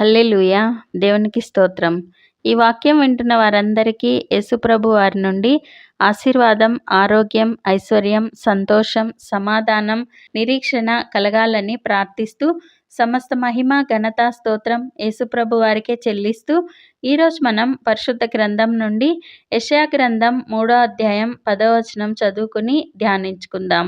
హల్లెలూయా! దేవునికి స్తోత్రం. ఈ వాక్యం వింటున్న వారందరికీ యేసుప్రభు వారి నుండి ఆశీర్వాదం, ఆరోగ్యం, ఐశ్వర్యం, సంతోషం, సమాధానం, నిరీక్షణ కలగాలని ప్రార్థిస్తూ సమస్త మహిమ, ఘనత, స్తోత్రం యేసుప్రభు వారికే చెల్లిస్తూ ఈరోజు మనం పరిశుద్ధ గ్రంథం నుండి యెషయా గ్రంథం 3వ అధ్యాయం 10వ వచనం చదువుకుని ధ్యానించుకుందాం.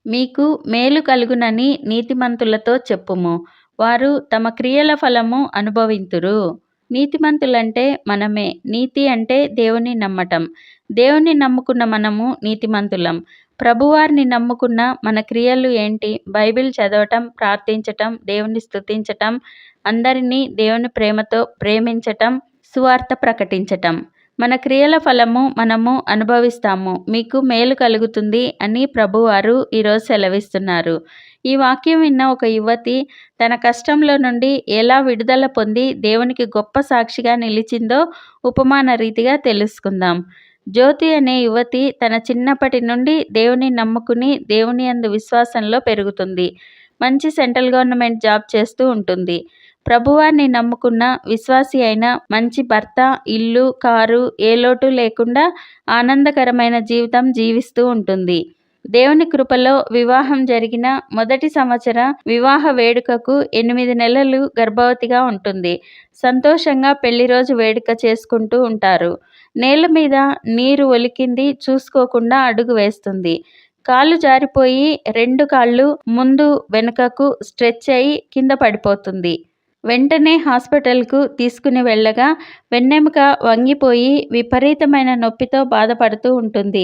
మీకు మేలు కలుగునని నీతిమంతులతో చెప్పుము, వారు తమ క్రియల ఫలము అనుభవింతురు. నీతిమంతులంటే మనమే. నీతి అంటే దేవుని నమ్మటం. దేవుని నమ్ముకున్న మనము నీతిమంతులం. ప్రభువారిని నమ్ముకున్న మన క్రియలు ఏంటి? బైబిల్ చదవటం, ప్రార్థించటం, దేవుని స్తుతించటం, అందరినీ దేవుని ప్రేమతో ప్రేమించటం, సువార్త ప్రకటించటం. మన క్రియల ఫలము మనము అనుభవిస్తాము. మీకు మేలు కలుగుతుంది అని ప్రభువారు ఈరోజు సెలవిస్తున్నారు. ఈ వాక్యం విన్న ఒక యువతి తన కష్టంలో నుండి ఎలా విడుదల పొంది దేవునికి గొప్ప సాక్షిగా నిలిచిందో ఉపమాన రీతిగా తెలుసుకుందాం. జ్యోతి అనే యువతి తన చిన్నప్పటి నుండి దేవుని నమ్ముకుని దేవుని యందు విశ్వాసంలో పెరుగుతుంది. మంచి సెంట్రల్ గవర్నమెంట్ జాబ్ చేస్తూ ఉంటుంది. ప్రభువారిని నమ్ముకున్న విశ్వాసి అయిన మంచి భర్త, ఇల్లు, కారు ఏ లోటు లేకుండా ఆనందకరమైన జీవితం జీవిస్తూ ఉంటుంది. దేవుని కృపలో వివాహం జరిగిన మొదటి సంవత్సర వివాహ వేడుకకు 8 నెలలు గర్భవతిగా ఉంటుంది. సంతోషంగా పెళ్లి రోజు వేడుక చేసుకుంటూ ఉంటారు. నేల మీద నీరు ఒలికింది చూసుకోకుండా అడుగు వేస్తుంది. కాళ్ళు జారిపోయి 2 కాళ్ళు ముందు వెనుకకు స్ట్రెచ్ అయి కింద పడిపోతుంది. వెంటనే హాస్పిటల్కు తీసుకుని వెళ్ళగా వెన్నెముక వంగిపోయి విపరీతమైన నొప్పితో బాధపడుతూ ఉంటుంది.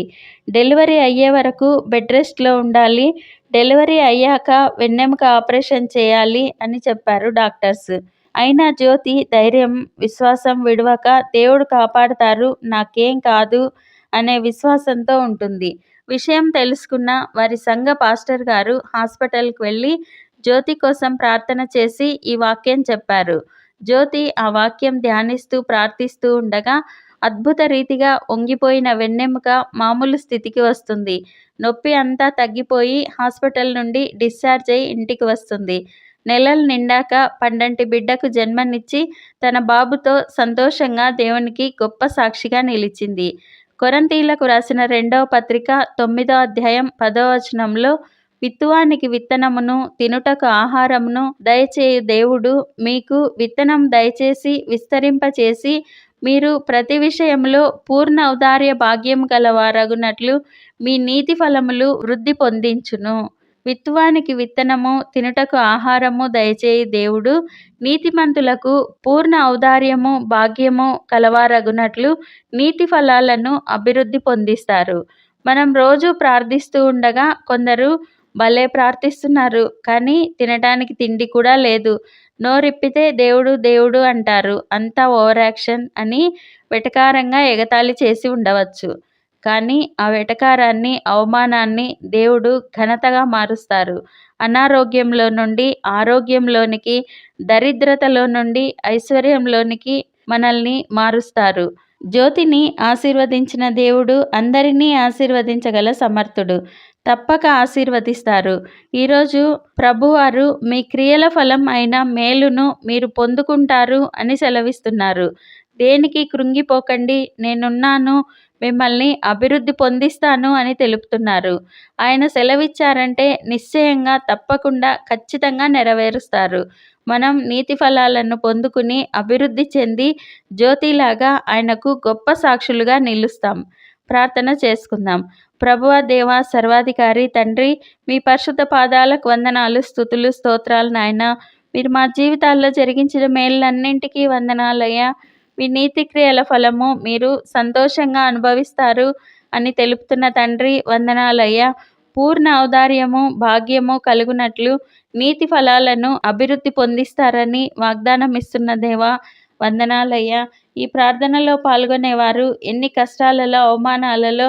డెలివరీ అయ్యే వరకు బెడ్ రెస్ట్లో ఉండాలి. డెలివరీ అయ్యాక వెన్నెముక ఆపరేషన్ చేయాలి అని చెప్పారు డాక్టర్స్. అయినా జ్యోతి ధైర్యం, విశ్వాసం విడవక దేవుడు కాపాడుతారు, నాకేం కాదు అనే విశ్వాసంతో ఉంటుంది. విషయం తెలుసుకున్న వారి సంఘ పాస్టర్ గారు హాస్పిటల్కి వెళ్ళి జ్యోతి కోసం ప్రార్థన చేసి ఈ వాక్యం చెప్పారు. జ్యోతి ఆ వాక్యం ధ్యానిస్తూ ప్రార్థిస్తూ ఉండగా అద్భుత రీతిగా వంగిపోయిన వెన్నెముక మామూలు స్థితికి వస్తుంది. నొప్పి అంతా తగ్గిపోయి హాస్పిటల్ నుండి డిశ్చార్జ్ అయి ఇంటికి వస్తుంది. నెలలు నిండాక పండంటి బిడ్డకు జన్మనిచ్చి తన బాబుతో సంతోషంగా దేవునికి గొప్ప సాక్షిగా నిలిచింది. కొరింథీయులకు రాసిన 2వ పత్రిక 9వ అధ్యాయం 10వ వచనంలో విత్తువానికి విత్తనమును తినుటకు ఆహారమును దయచేయు దేవుడు మీకు విత్తనం దయచేసి విస్తరింపచేసి మీరు ప్రతి విషయంలో పూర్ణ ఔదార్య భాగ్యము గలవారగునట్లు మీ నీతి ఫలములు వృద్ధి పొందించును. విత్తువానికి విత్తనము తినుటకు ఆహారము దయచేయి దేవుడు నీతిమంతులకు పూర్ణ ఔదార్యము భాగ్యము కలవారగునట్లు నీతి ఫలాలను అభివృద్ధి పొందిస్తారు. మనం రోజు ప్రార్థిస్తూ ఉండగా కొందరు భలే ప్రార్థిస్తున్నారు, కానీ తినటానికి తిండి కూడా లేదు, నోరిప్పితే దేవుడు దేవుడు అంటారు, అంతా ఓవర్ యాక్షన్ అని వెటకారంగా ఎగతాళి చేసి ఉండవచ్చు. కానీ ఆ వెటకారాన్ని, అవమానాన్ని దేవుడు ఘనతగా మారుస్తారు. అనారోగ్యంలో నుండి ఆరోగ్యంలోనికి, దరిద్రతలో నుండి ఐశ్వర్యంలోనికి మనల్ని మారుస్తారు. జ్యోతిని ఆశీర్వదించిన దేవుడు అందరినీ ఆశీర్వదించగల సమర్థుడు. తప్పక ఆశీర్వదిస్తారు. ఈరోజు ప్రభువారు మీ క్రియల ఫలం అయిన మేలును మీరు పొందుకుంటారు అని సెలవిస్తున్నారు. దేనికి కృంగిపోకండి, నేనున్నాను, మిమ్మల్ని అభివృద్ధి పొందిస్తాను అని తెలుపుతున్నారు. ఆయన సెలవిచ్చారంటే నిశ్చయంగా తప్పకుండా ఖచ్చితంగా నెరవేరుస్తారు. మనం నీతి ఫలాలను పొందుకుని అభివృద్ధి చెంది జ్యోతిలాగా ఆయనకు గొప్ప సాక్షులుగా నిలుస్తాం. ప్రార్థన చేసుకుందాం. ప్రభువా, దేవా, సర్వాధికారి తండ్రి, మీ పరిశుద్ధ పాదాలకు వందనాలు, స్తుతులు, స్తోత్రాలు నాయన. మీరు మా జీవితాల్లో జరిగించిన మేళ్ళన్నింటికీ వందనాలయ్యా. మీ నీతి క్రియల ఫలము మీరు సంతోషంగా అనుభవిస్తారు అని తెలుపుతున్న తండ్రి వందనాలయ్యా. పూర్ణ ఔదార్యము భాగ్యము కలుగునట్లు నీతి ఫలాలను అభివృద్ధి పొందిస్తారని వాగ్దానం ఇస్తున్న దేవా వందనాలయ్యా. ఈ ప్రార్థనలో పాల్గొనేవారు ఎన్ని కష్టాలలో, అవమానాలలో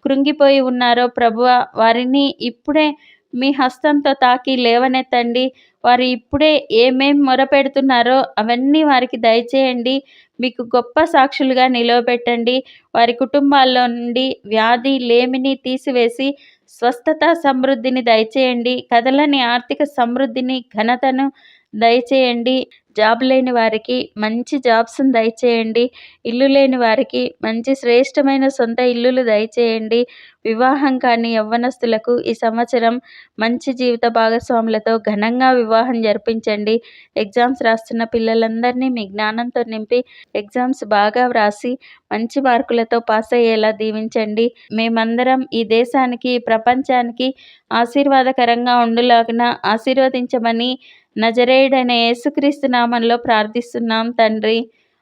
కృంగిపోయి ఉన్నారో ప్రభువా, వారిని ఇప్పుడే మీ హస్తంతో తాకి లేవనెత్తండి. వారు ఇప్పుడే ఏమేం మొరపెడుతున్నారో అవన్నీ వారికి దయచేయండి. మీకు గొప్ప సాక్షులుగా నిలవబెట్టండి. వారి కుటుంబాల్లో నుండి వ్యాధి, లేమిని తీసివేసి స్వస్థత, సమృద్ధిని దయచేయండి. కదలని ఆర్థిక సమృద్ధిని, ఘనతను దయచేయండి. జాబ్ లేని వారికి మంచి జాబ్స్‌ని దయచేయండి. ఇల్లు లేని వారికి మంచి శ్రేష్టమైన సొంత ఇల్లులు దయచేయండి. వివాహం కాని యవ్వనస్తులకు ఈ సంవత్సరం మంచి జీవిత భాగస్వాములతో ఘనంగా వివాహం జరిపించండి. ఎగ్జామ్స్ రాస్తున్న పిల్లలందరినీ మీ జ్ఞానంతో నింపి ఎగ్జామ్స్ బాగా వ్రాసి మంచి మార్కులతో పాస్ అయ్యేలా దీవించండి. మేమందరం ఈ దేశానికి, ప్రపంచానికి ఆశీర్వాదకరంగా ఉండులాగున ఆశీర్వదించమని నజరేయుడైన యేసుక్రీస్తు నామంలో ప్రార్థిస్తున్నాం తండ్రి.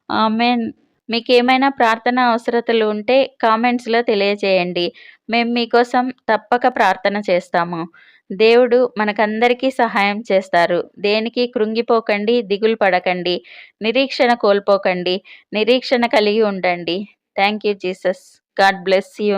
ఆమేన్. మీకేమైనా ప్రార్థన అవసరతలు ఉంటే కామెంట్స్‌లో తెలియజేయండి. మేము మీకోసం తప్పక ప్రార్థన చేస్తాము. దేవుడు మనకందరికీ సహాయం చేస్తారు. దేనికి కృంగిపోకండి, దిగులు పడకండి, నిరీక్షణ కోల్పోకండి, నిరీక్షణ కలిగి ఉండండి. Thank you Jesus. God bless you.